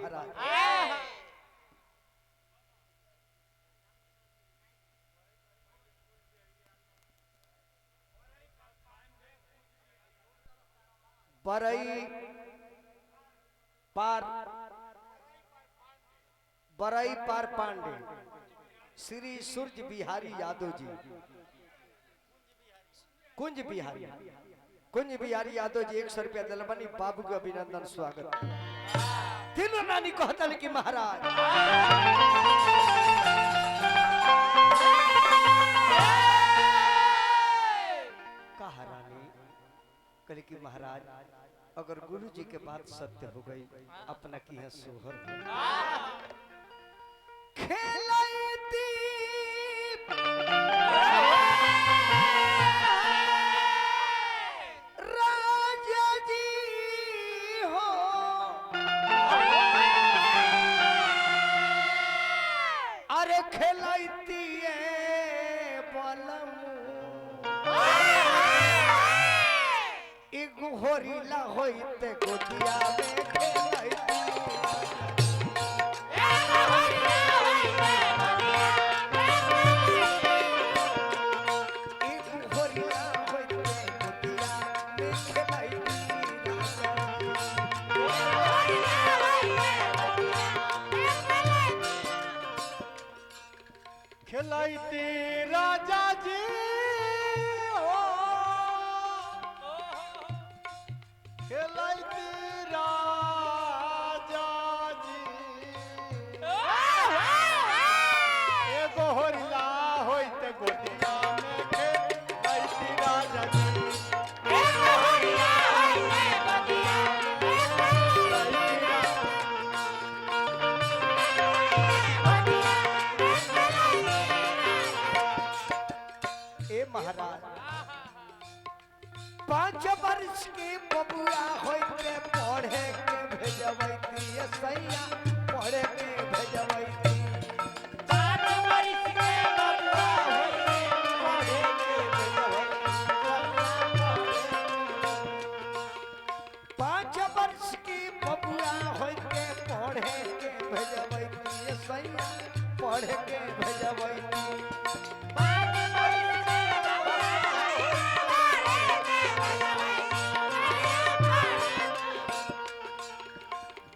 महाराज बरई पार पांडे श्री सूर्य बिहारी यादव जी कुंज बिहारी यादव जी 100 रुपया दलबनी बाबू के अभिनंदन स्वागत तीनों नानी कहतल कि महाराज कहा रानी कल की महाराज अगर गुरु जी के बात सत्य हो गई अपना की है सोहर खेलती राजा जी हो अरे खेलती होरीला होइते गोदिया में खेलैती होरीला होइते गोदिया में खेलैती राजा जी खेलैती राजा जी एगो होरिला होइते गोदिया में खेलैती राजा जी एगो होरिला होइते गोदिया में ए महाराज 5 वर्ष की बबुआ होइते पढ़े के भेजवैती सैया पढ़े के भेजवैती 5 वर्ष के बबुआ होइते पढ़े के भेजवैती 5 वर्ष की बबुआ होइते पढ़े के भेजवैती सैया पढ़े के भेजवैती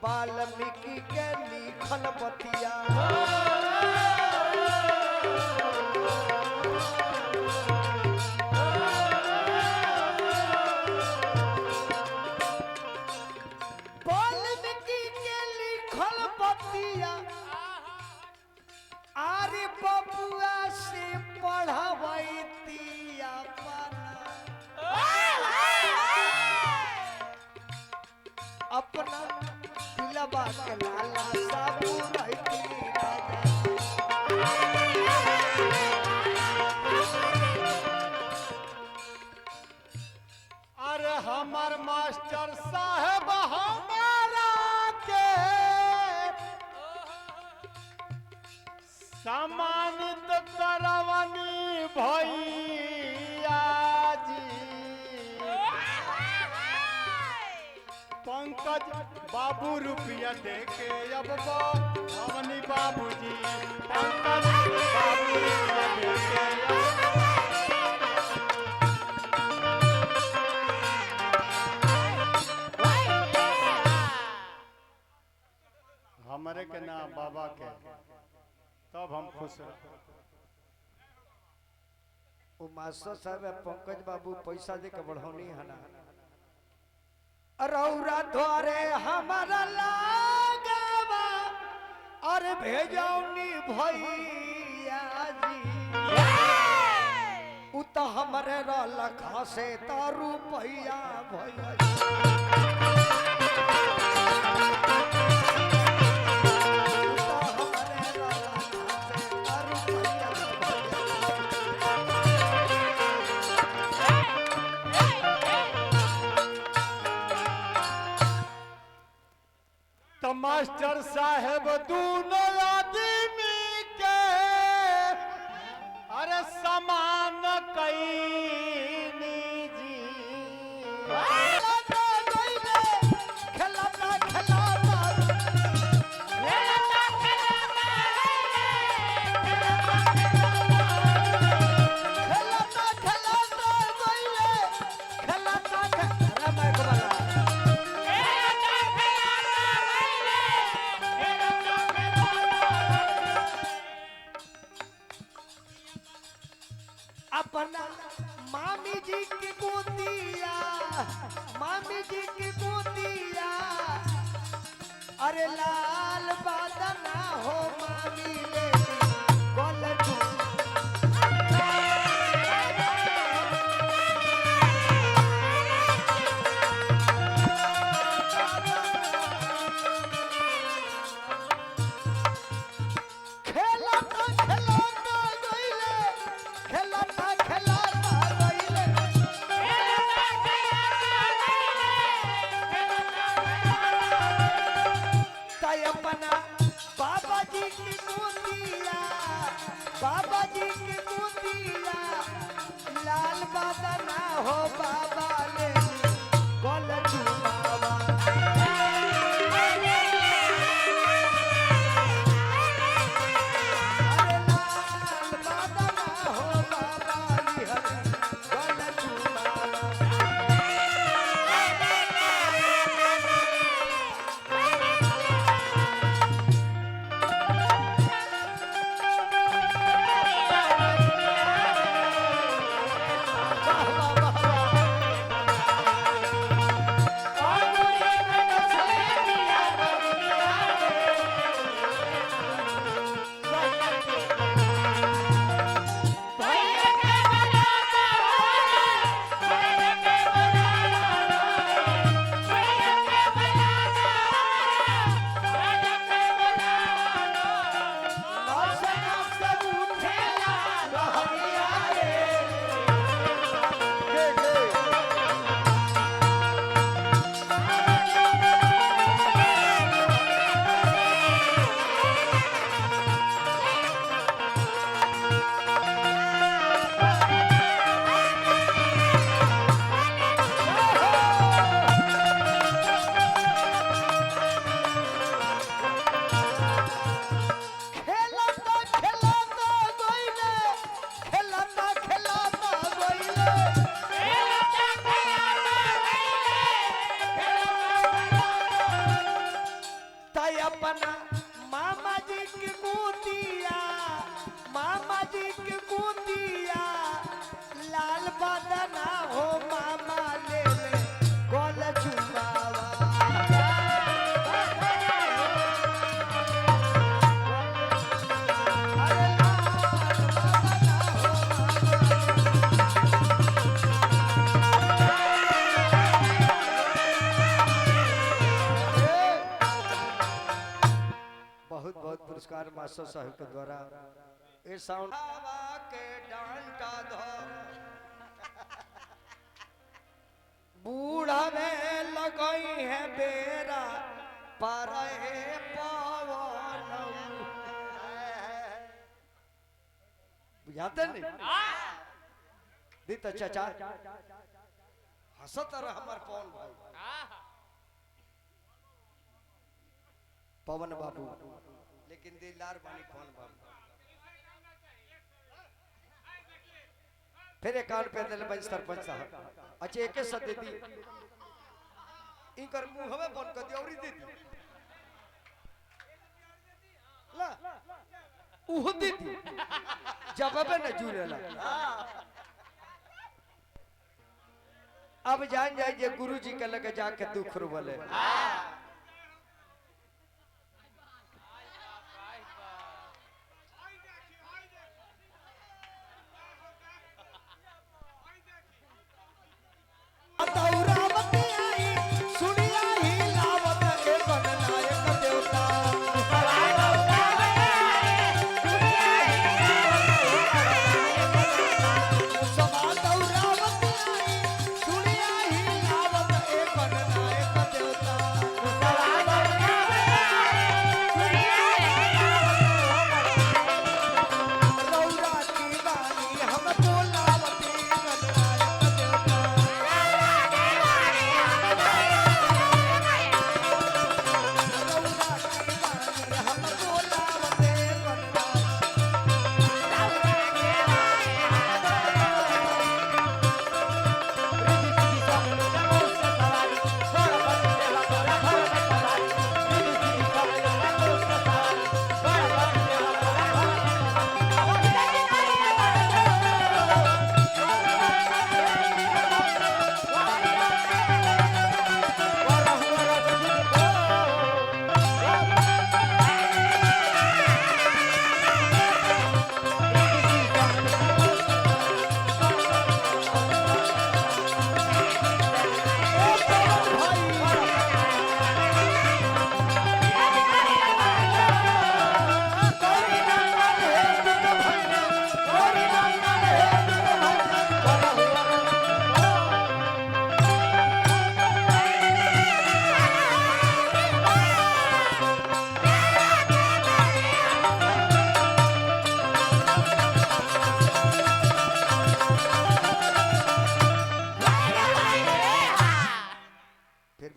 वाल्मीकि के लिखल बतिया वाल्मीकि के लिखल बतिया आरे बबुआ से पढ़वैती अपना दिलवा के लाला साबू रहती अरे हमार मास्टर साहब हमारा के सम्मानित करवनी भैया जी पंकज बाबू रुपया देके अब भवनी बाबूजी पंकज बाबू रुपया देके हमारे के नाम बाबा के तब हम खुश वो मास्टर साहब पंकज बाबू पैसा दे के बढ़ौनी है ना रौरा द्वारे हमारा लागवा और भेजौनी भैया जी उ तो हमरे रखा से तारू भैया मास्टर साहेब दोनों आदमी के अरे समान कईनी जी खेलता अपना मामी जी की गोतिया, मामी जी की गोतिया, अरे लाल बादना हो मामी ले गोल अपना बाबा जी की गोतिया, बाबा जी की गोतिया, लाल बादना हो बाबा ले गोल चुमावा, अरे लाल बादना हो बाबा ले गोल चुमावा। अपना मामा जी की गोतिया, मामा जी की गोतिया, लाल बादना हो मामा ले गोल चुमावा, अरे लाल बादना हो बहुत बहुत पुरस्कार मास्टर साहब के द्वारा ये साउंड के डांटा धो बूढ़ा में लगई है बेरा पर पवन बुझाते नहीं दी तो चाचा हंसत रह हमार पवन भाई पवन बाबू, लेकिन दिलदार बानी पवन बाबू। फिर एक कान पे दिल बन सरपंच साहब अच्छा एक सद दी इनकर मुंहवे बन कर दियौरी दे दी ला उह दे दी जवाब न जुरेला। अब जान जाए जे गुरुजी के लगे जाके दुख बोले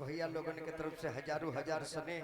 भैया लोगन के तरफ से हजारों हजार सने